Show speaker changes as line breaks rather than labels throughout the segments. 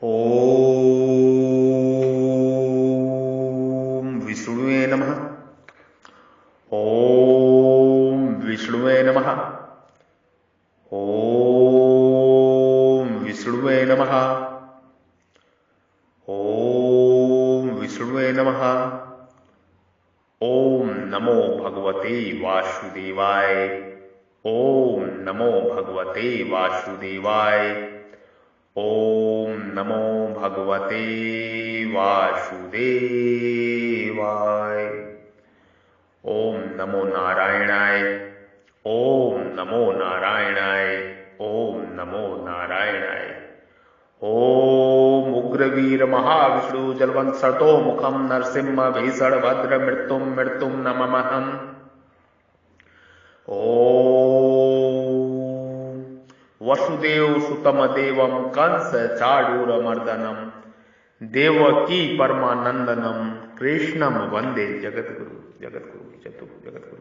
ओम विष्णुवे नमः। ओम विष्णुवे नमः। ओम विष्णुवे नमः। ओम विष्णुवे नमः। ओम नमो भगवते वासुदेवाय। ओम नमो भगवते वासुदेवाय। ओम नमो भगवते वासुदेवाय। ओम नमो नारायणाय। ओम नमो नारायणाय। ओम नमो नारायणाय। ओम उग्रवीर महाविष्णु जलवंत सतो मुखम नरसिंह भीषण भद्र मृत्युम मृत्युम नममहम्। ओम वसुदेव सुतम देवम कंस चाडूर मर्दनम देवकी परमानंदनम कृष्णम वंदे जगतगुरु। जगतगुरु जगतगुरु।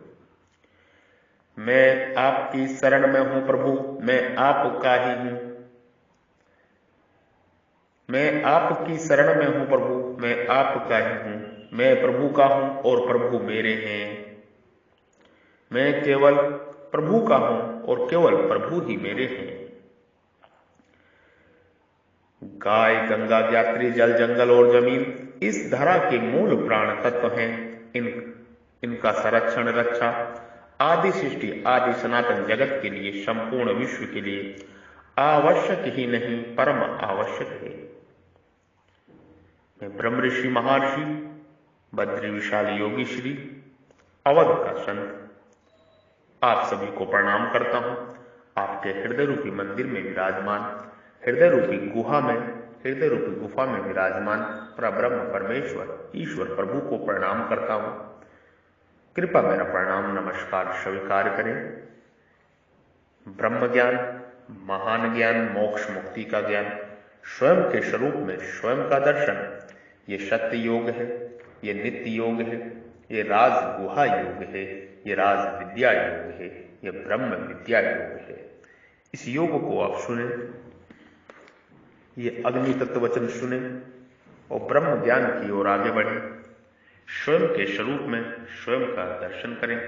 मैं आपकी शरण में हूं प्रभु, मैं आपका ही हूं। मैं आपकी शरण में हूं प्रभु, मैं आपका ही हूं। मैं प्रभु का हूं और प्रभु मेरे हैं। मैं केवल प्रभु का हूं और केवल प्रभु ही मेरे हैं। गाय गंगा ज्ञात्री जल जंगल और जमीन इस धरा के मूल प्राण तत्व हैं। इनका संरक्षण रक्षा आदि सृष्टि आदि सनातन जगत के लिए, संपूर्ण विश्व के लिए आवश्यक ही नहीं परम आवश्यक है। मैं ब्रह्म ऋषि महर्षि बद्री विशाल योगी श्री अवध का संत आप सभी को प्रणाम करता हूं। आपके हृदय रूपी मंदिर में विराजमान, हृदय रूपी गुफा में विराजमान परब्रह्म परमेश्वर ईश्वर प्रभु को प्रणाम करता हूं। कृपया मेरा प्रणाम नमस्कार स्वीकार करें। ब्रह्म ज्ञान, महान ज्ञान, मोक्ष मुक्ति का ज्ञान, स्वयं के स्वरूप में स्वयं का दर्शन, ये सत्य योग है, ये नित्य योग है, ये राज गुहा योग है, ये राज विद्या योग है, ये ब्रह्म विद्या योग है। इस योग को आप सुने, ये अग्नि तत्व वचन सुने और ब्रह्म ज्ञान की ओर आगे बढ़े। स्वयं के स्वरूप में स्वयं का दर्शन करें,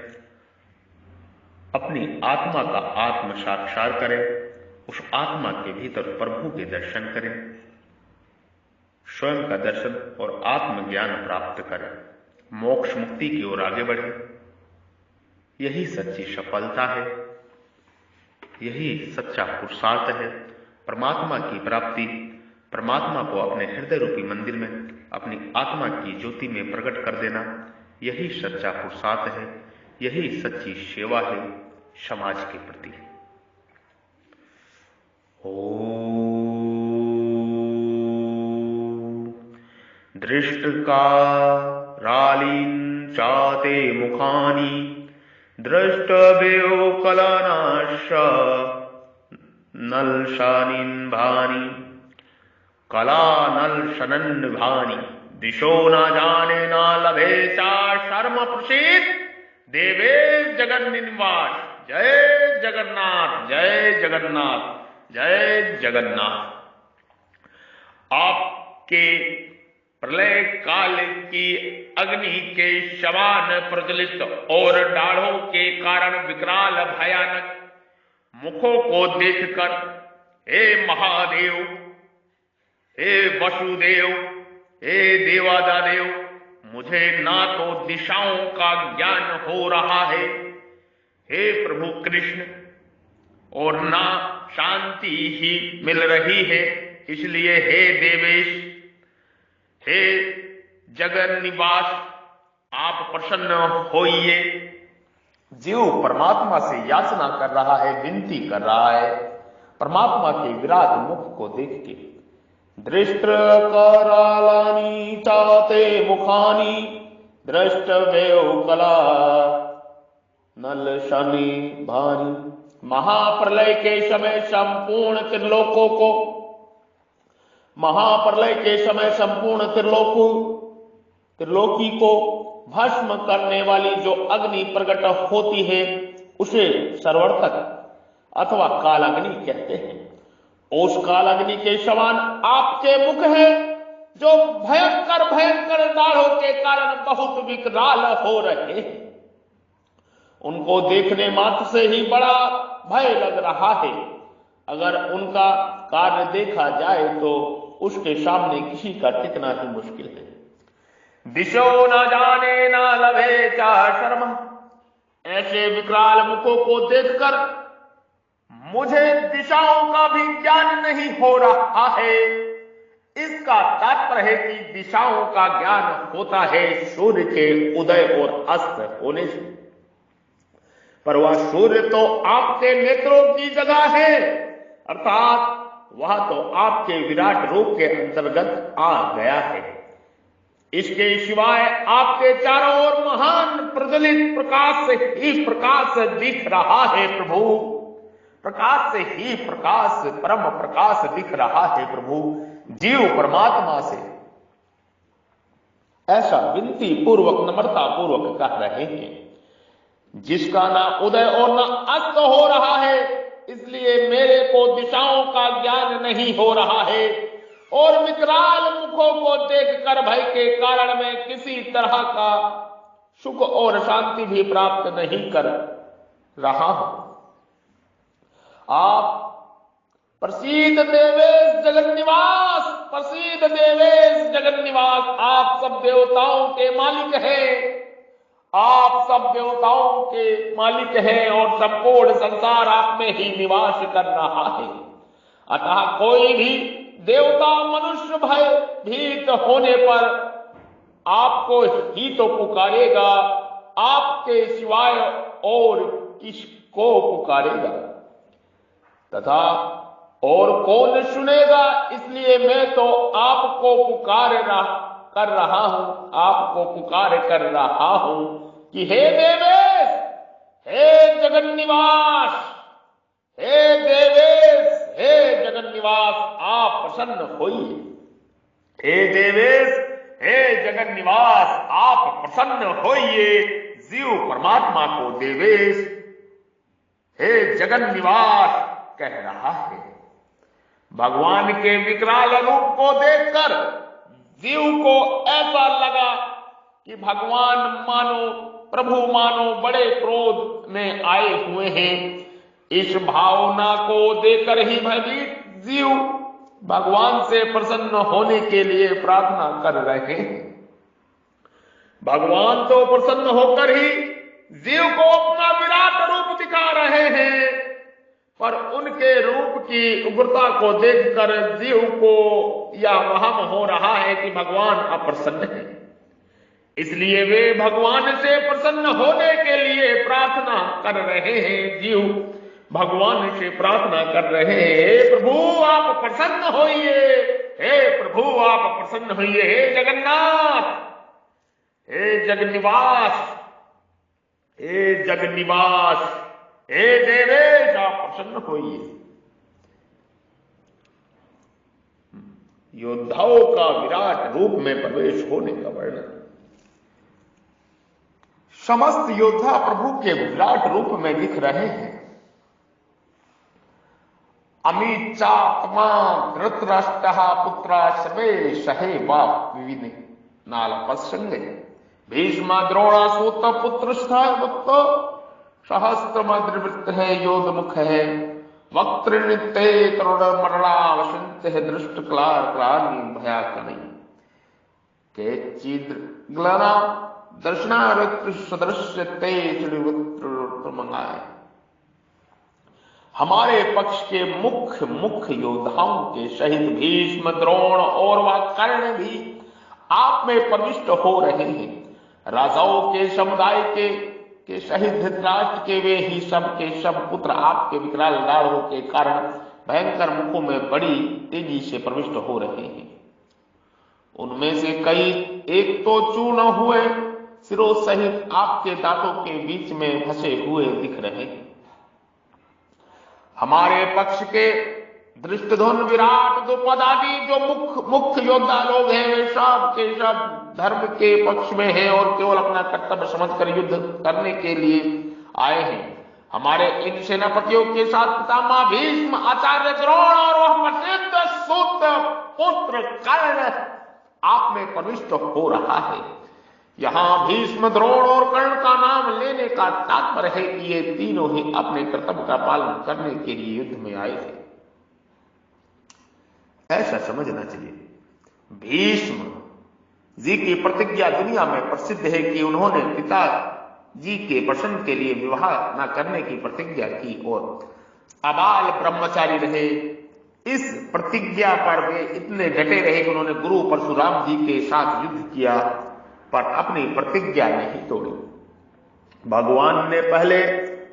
अपनी आत्मा का आत्म साक्षात करें, उस आत्मा के भीतर प्रभु के दर्शन करें, स्वयं का दर्शन और आत्मज्ञान प्राप्त करें, मोक्ष मुक्ति की ओर आगे बढ़े। यही सच्ची सफलता है, यही सच्चा पुरुषार्थ है। परमात्मा की प्राप्ति, परमात्मा को अपने हृदय रूपी मंदिर में अपनी आत्मा की ज्योति में प्रकट कर देना, यही सच्चा पुरुषार्थ है, यही सच्ची सेवा है समाज के प्रति। दृष्टकारालीन चाते मुखानि द्रष्टव्यो कलानाश नलशानिन भानि कला नल शनन भानि दिशो न जाने न लभे चा शर्म प्रसीद देवे जगन्निवास। जय जगन्नाथ, जय जगन्नाथ, जय जगन्नाथ। आपके प्रलय काल की अग्नि के समान प्रज्वलित और दाढ़ों के कारण विकराल भयानक मुखों को देखकर हे महादेव, हे वसुदेव, हे देवादादेव, मुझे ना तो दिशाओं का ज्ञान हो रहा है हे प्रभु कृष्ण, और ना शांति ही मिल रही है। इसलिए हे देवेश, हे जगन निवास, आप प्रसन्न होइए। जीव परमात्मा से याचना कर रहा है, विनती कर रहा है परमात्मा के विराट मुख को देख के। दृष्ट करालानि चाते मुखानि द्रष्टव्यो कला नल शनि भानि। महाप्रलय के समय संपूर्ण त्रिलोकों को, महाप्रलय के समय संपूर्ण त्रिलोकी को भस्म करने वाली जो अग्नि प्रकट होती है उसे सर्वर्तक अथवा कालाग्नि कहते हैं।
ओस काल अग्नि के समान आपके मुख है, जो भयंकर भयंकर दाढ़ों के कारण बहुत विकराल हो रहे हैं। उनको देखने मात्र से ही बड़ा भय लग रहा है। अगर उनका कार्य देखा जाए तो उसके सामने किसी का टिकना ही मुश्किल है। दिशो न जाने न लभे चा शर्मा, ऐसे विकराल मुखों को देखकर मुझे दिशाओं का भी ज्ञान नहीं हो रहा है। इसका तात्पर्य है कि दिशाओं का ज्ञान होता है सूर्य के उदय और अस्त होने से, पर वह सूर्य तो आपके नेत्रों की जगह है, अर्थात वह तो आपके विराट रूप के अंतर्गत आ गया है। इसके सिवाय आपके चारों ओर महान प्रज्वलित प्रकाश से ही प्रकाश दिख रहा है प्रभु। प्रकाश से ही प्रकाश, परम प्रकाश दिख रहा है प्रभु, जीव परमात्मा से ऐसा विनती पूर्वक नम्रता पूर्वक कह रहे हैं। जिसका ना उदय और ना अस्त हो रहा है, इसलिए मेरे को दिशाओं का ज्ञान नहीं हो रहा है, और विकराल मुखों को देखकर भय के कारण मैं किसी तरह का सुख और शांति भी प्राप्त नहीं कर रहा हूं। आप प्रसीद देवेश जगन्निवास, प्रसीद देवेश जगन्निवास, आप सब देवताओं के मालिक हैं, आप सब देवताओं के मालिक हैं और संपूर्ण संसार आप में ही निवास कर रहा है। अतः कोई भी देवता मनुष्य भय भीत होने पर आपको ही तो पुकारेगा, आपके सिवाय और किसको पुकारेगा तथा और कौन सुनेगा। इसलिए मैं तो आपको कर रहा हूं, आपको पुकार कर रहा हूं कि हे देवेश, हे जगन्निवास, हे देवेश, हे जगन्निवास, आप प्रसन्न होइए। हे देवेश, हे जगन्निवास, आप प्रसन्न होइए। जीव परमात्मा को देवेश, हे जगन्निवास कह रहा है। भगवान के विकराल रूप को देखकर जीव को ऐसा लगा कि भगवान मानो, प्रभु मानो बड़े क्रोध में आए हुए हैं। इस भावना को देकर ही भयभीत जीव भगवान से प्रसन्न होने के लिए प्रार्थना कर रहे हैं। भगवान तो प्रसन्न होकर ही जीव को अपना विराट रूप दिखा रहे हैं, पर उनके रूप की उग्रता को देखकर जीव को यह वहम हो रहा है कि भगवान अप्रसन्न है। इसलिए वे भगवान से प्रसन्न होने के लिए प्रार्थना कर रहे हैं। जीव भगवान से प्रार्थना कर रहे हैं, हे प्रभु आप प्रसन्न होइए, हे प्रभु आप प्रसन्न होइए, हे जगन्नाथ, हे जगन्निवास, हे जगन्निवास, हे देवेश आप प्रसन्न होइए। योद्धाओं का विराट रूप में प्रवेश होने का वर्णन। समस्त योद्धा प्रभु के विराट रूप में दिख रहे हैं। अमित चात्मा धृतराष्ट्रः पुत्रा सर्वे सहे बाप विविध नाल पसंगे भीष्म द्रोणासूत पुत्र सहस्त्रमद्रवृत्त है योधमुख है वक्तृणिते तरुण मरणा वसंत है दृष्ट क्लार क्लानी भयाकनी के चिद्रग्लना दर्शनारक्त सदृश्य ते चिड़वत्र मंगाए। हमारे पक्ष के मुख्य योद्धाओं के सहित भीष्म द्रोण और वह कर्ण भी आप में प्रविष्ट हो रहे हैं। राजाओं के समुदाय के सहित धृतराष्ट्र के वे ही सब के सब पुत्र आपके विकराल दाढ़ों के कारण भयंकर मुखों में बड़ी तेजी से प्रविष्ट हो रहे हैं। उनमें से कई एक तो चूर्ण हुए सिरों सहित आपके दांतों के बीच में फंसे हुए दिख रहे हैं। हमारे पक्ष के दृष्टधुन विराट द्रुपद आदि जो मुख्य योद्धा लोग हैं, वे सब के सब धर्म के पक्ष में हैं और केवल अपना कर्तव्य समझकर युद्ध करने के लिए आए हैं। हमारे इन सेनापतियों के साथ पितामह भीष्म, आचार्य द्रोण और वह प्रसिद्ध सूत पुत्र कर्ण आप में प्रविष्ट हो रहा है। यहां भीष्म, द्रोण और कर्ण का नाम लेने का तात्पर्य है कि ये तीनों ही अपने कर्तव्य का पालन करने के लिए युद्ध में आए थे, ऐसा समझना चाहिए। भीष्म जी की प्रतिज्ञा दुनिया में प्रसिद्ध है कि उन्होंने पिता जी के प्रसन्न के लिए विवाह न करने की प्रतिज्ञा की और अबाल ब्रह्मचारी रहे। इस प्रतिज्ञा पर वे इतने डटे रहे कि उन्होंने गुरु परशुराम जी के साथ युद्ध किया पर अपनी प्रतिज्ञा नहीं तोड़ी। भगवान ने पहले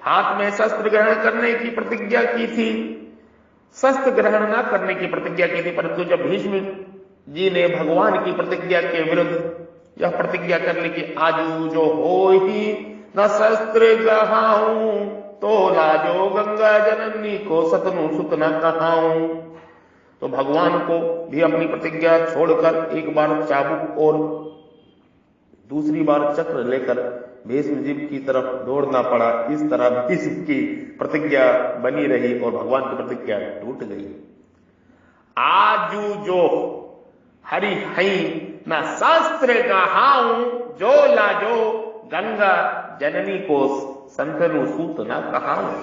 हाथ में शस्त्र ग्रहण करने की प्रतिज्ञा की थी, शस्त्र ग्रहण न करने की प्रतिज्ञा की थी, परंतु जब भीष्म जी ने भगवान की प्रतिज्ञा के विरुद्ध यह प्रतिज्ञा कर ली कि आजू जो हो ही न शस्त्र गहाऊं, तो लाजो गंगा जननी को सतनु सुत न कहाऊं, तो भगवान को भी अपनी प्रतिज्ञा छोड़कर एक बार चाबुक और दूसरी बार चक्र लेकर भीष्म जी की तरफ दौड़ना पड़ा। इस तरह भीष्म की प्रतिज्ञा बनी रही और भगवान की प्रतिज्ञा टूट गई। आजू जो हरि हई न शास्त्र गहाऊं, जो लाजो गंगा जननी को संतनु सूत न कहाऊं।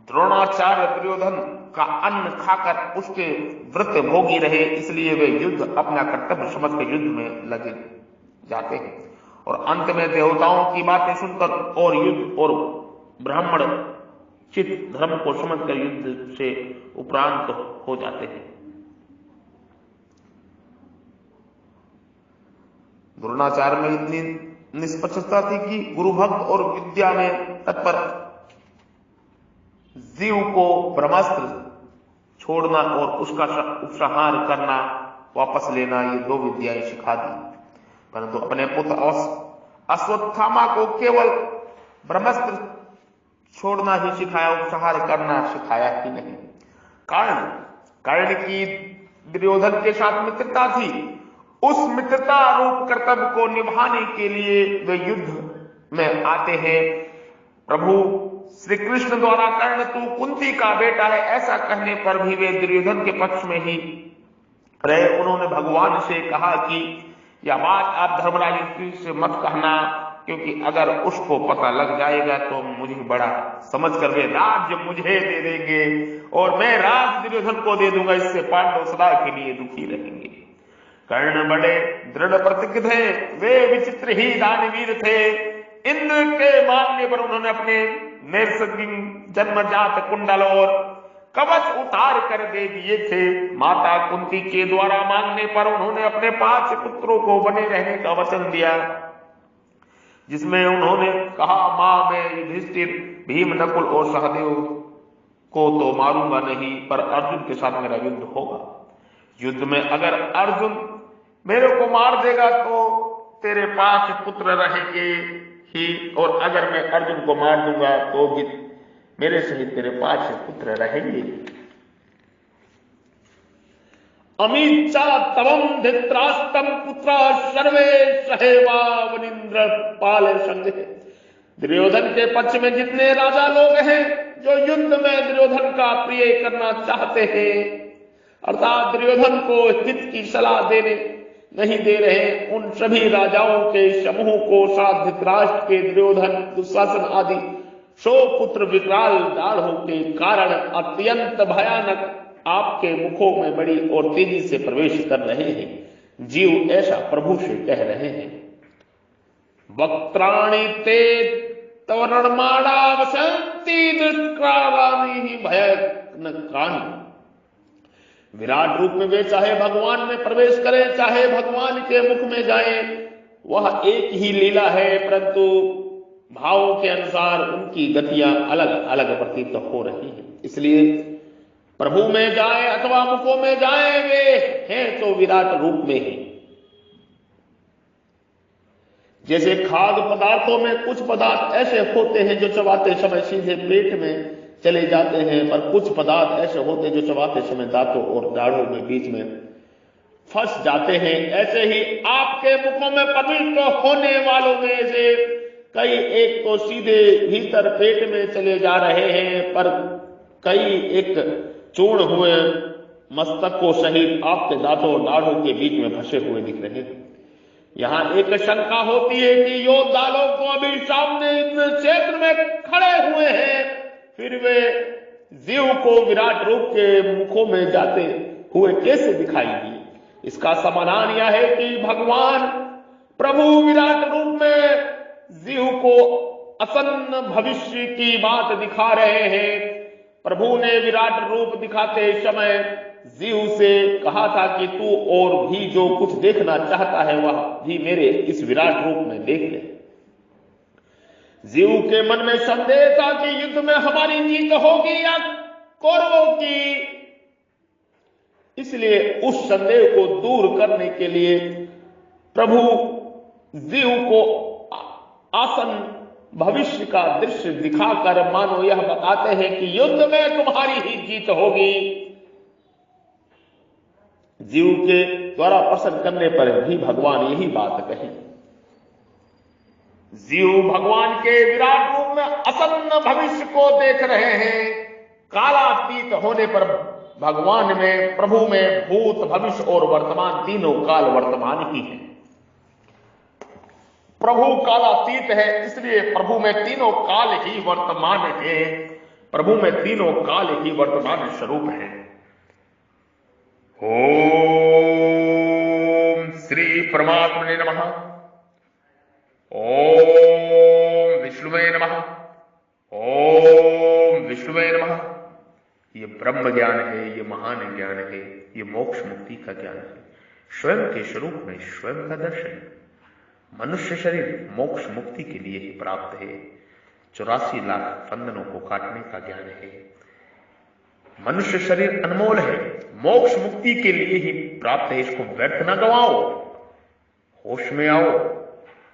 द्रोणाचार्य दुर्योधन का अन्न खाकर उसके व्रत भोगी रहे, इसलिए वे युद्ध अपना कर्तव्य समझकर युद्ध में लगे जाते हैं और अंत में देवताओं की बातें सुनकर और युद्ध और ब्राह्मण चित धर्म को समझकर युद्ध से उपरांत हो जाते हैं। द्रोणाचार्य में इतनी निष्पक्षता थी कि गुरु भक्त और विद्या में तत्पर जीव को ब्रह्मास्त्र छोड़ना और उसका उपसंहार करना, वापस लेना, ये दो विद्याएं सिखा दी, परंतु अपने पुत्र अश्वत्थामा को केवल ब्रह्मास्त्र छोड़ना ही सिखाया, उपसंहार करना सिखाया ही नहीं। कर्ण की दुर्योधन के साथ मित्रता थी, उस मित्रता रूप कर्तव्य को निभाने के लिए वे युद्ध में आते हैं। प्रभु श्री कृष्ण द्वारा कर्ण तू कुंती का बेटा है ऐसा कहने पर भी वे दुर्योधन के पक्ष में ही रहे। उन्होंने भगवान से कहा कि यह बात आप धर्मराज युधिष्ठिर से मत कहना, क्योंकि अगर उसको पता लग जाएगा तो मुझे बड़ा समझकर वे राज्य मुझे दे देंगे और मैं राज दुर्योधन को दे दूंगा, इससे पांडव सदा के लिए दुखी रहेंगे। कर्ण बड़े दृढ़ प्रतिज्ञ थे, वे विचित्र ही दानवीर थे। इंद्र के मांगने पर उन्होंने अपने नैसर्गिक जन्मजात कुंडल और कवच उतार कर दे दिए थे। माता कुंती के द्वारा मांगने पर उन्होंने अपने 5 पुत्रों को बने रहने का वचन दिया, जिसमें उन्होंने कहा, मां मैं युधिष्ठिर, भीम, नकुल और सहदेव को तो मारूंगा नहीं, पर अर्जुन के साथ मेरा युद्ध होगा। युद्ध में अगर अर्जुन मेरे को मार देगा तो तेरे 5 पुत्र रहेंगे ही, और अगर मैं अर्जुन को मार दूंगा तो भी मेरे सहित तेरे 5 पुत्र रहेंगे। अमीचा तवम धित्राष्टम पुत्र सर्वे सहेवा वनिंद्र पाल संग। दुर्योधन के पक्ष में जितने राजा लोग हैं जो युद्ध में दुर्योधन का प्रिय करना चाहते हैं, अर्थात दुर्योधन को हित की सलाह देने नहीं दे रहे, उन सभी राजाओं के समूह को साथ धृतराष्ट्र के दुर्योधन, दुशासन आदि 100 पुत्र विकराल दाढ़ों के कारण अत्यंत भयानक आपके मुखों में बड़ी और तेजी से प्रवेश कर रहे हैं। जीव ऐसा प्रभु से कह रहे हैं। वक्त्राणि ते तवरणमाणा वसंती दुष्क्राराणि भयानकानि। विराट रूप में वे चाहे भगवान में प्रवेश करें, चाहे भगवान के मुख में जाएं, वह एक ही लीला है, परंतु भावों के अनुसार उनकी गतियां अलग अलग प्रतीत हो रही हैं। इसलिए प्रभु में जाए अथवा मुखों में जाए, वे हैं तो विराट रूप में ही। जैसे खाद्य पदार्थों में कुछ पदार्थ ऐसे होते हैं जो चबाते समय सीधे पेट में चले जाते हैं, पर कुछ पदार्थ ऐसे होते हैं जो चबाते समय दांतों और दाढ़ों में बीच में फंस जाते हैं। ऐसे ही आपके मुखों में प्रविष्ट होने वालों में से कई एक तो सीधे भीतर पेट में चले जा रहे हैं, पर कई एक चूर्ण हुए मस्तक को सहित आपके दांतों और दाढ़ों के बीच में फंसे हुए दिख रहे हैं। यहां एक शंका होती है कि योद्धा लोग तो अभी सामने इस क्षेत्र में खड़े हुए हैं, फिर वे जीव को विराट रूप के मुखों में जाते हुए कैसे दिखाई दिए? इसका समाधान यह है कि भगवान प्रभु विराट रूप में जीव को असन्न भविष्य की बात दिखा रहे हैं। प्रभु ने विराट रूप दिखाते समय जीव से कहा था कि तू और भी जो कुछ देखना चाहता है वह भी मेरे इस विराट रूप में देख ले। जीव के मन में संदेह था कि युद्ध में हमारी जीत होगी या कौरवों की, इसलिए उस संदेह को दूर करने के लिए प्रभु जीव को आसन भविष्य का दृश्य दिखाकर मानो यह बताते हैं कि युद्ध में तुम्हारी ही जीत होगी। जीव के द्वारा प्रसन्न करने पर भी भगवान यही बात कही। जीव भगवान के विराट रूप में असन्न भविष्य को देख रहे हैं। कालातीत होने पर भगवान में, प्रभु में भूत, भविष्य और वर्तमान तीनों काल वर्तमान ही है। प्रभु कालातीत है, इसलिए प्रभु में तीनों काल ही वर्तमान है। प्रभु में तीनों काल ही वर्तमान स्वरूप है। ओम श्री परमात्मने नमः। ओम विष्णुवे नमः। ओम विष्णुवे नमः। ये ब्रह्म ज्ञान है, ये महान ज्ञान है, ये मोक्ष मुक्ति का ज्ञान है। स्वयं के स्वरूप में स्वयं का दर्शन। मनुष्य शरीर मोक्ष मुक्ति के लिए ही प्राप्त है। 84 लाख बंधनों को काटने का ज्ञान है। मनुष्य शरीर अनमोल है, मोक्ष मुक्ति के लिए ही प्राप्त है। इसको व्यर्थ न गवाओ, होश में आओ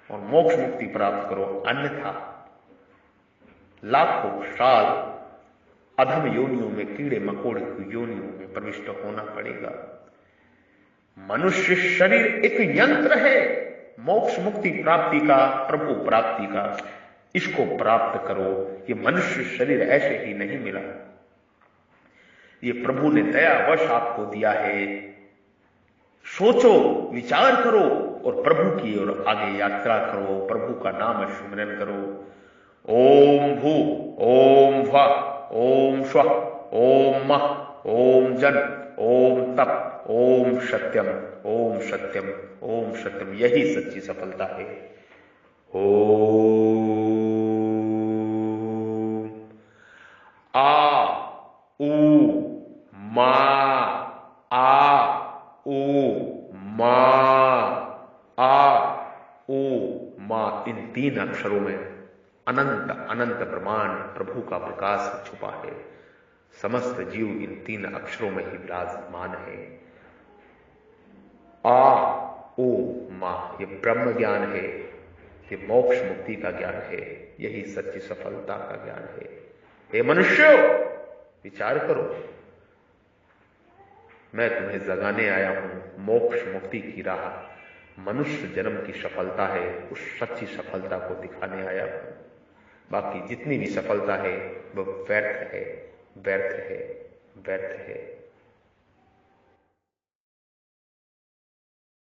और मोक्ष मुक्ति प्राप्त करो, अन्यथा लाखों साल अधम योनियों में, कीड़े मकोड़े की योनियों में प्रविष्ट होना पड़ेगा। मनुष्य शरीर एक यंत्र है मोक्ष मुक्ति प्राप्ति का, प्रभु प्राप्ति का। इसको प्राप्त करो। ये मनुष्य शरीर ऐसे ही नहीं मिला, ये प्रभु ने दयावश आपको दिया है। सोचो, विचार करो और प्रभु की ओर आगे यात्रा करो। प्रभु का नाम स्मरण करो। ओम भू, ओम भ, ओम स्व, ओम मह, ओम जन, ओम तप, ओम सत्यम, ओम सत्यम, ओम सत्यम। यही सच्ची सफलता है। ओम आ ऊ मा, आ ऊ मा, आ ऊ मा, इन 3 अक्षरों में अनंत अनंत ब्रह्मांड प्रभु का प्रकाश छुपा है। समस्त जीव इन 3 अक्षरों में ही विराजमान है। आ ओ मा, ये ब्रह्म ज्ञान है, ये मोक्ष मुक्ति का ज्ञान है, यही सच्ची सफलता का ज्ञान है। हे मनुष्य, विचार करो, मैं तुम्हें जगाने आया हूं। मोक्ष मुक्ति की राह मनुष्य जन्म की सफलता है, उस सच्ची सफलता को दिखाने आया हूं। बाकी जितनी भी सफलता है वह व्यर्थ है, व्यर्थ है, व्यर्थ है।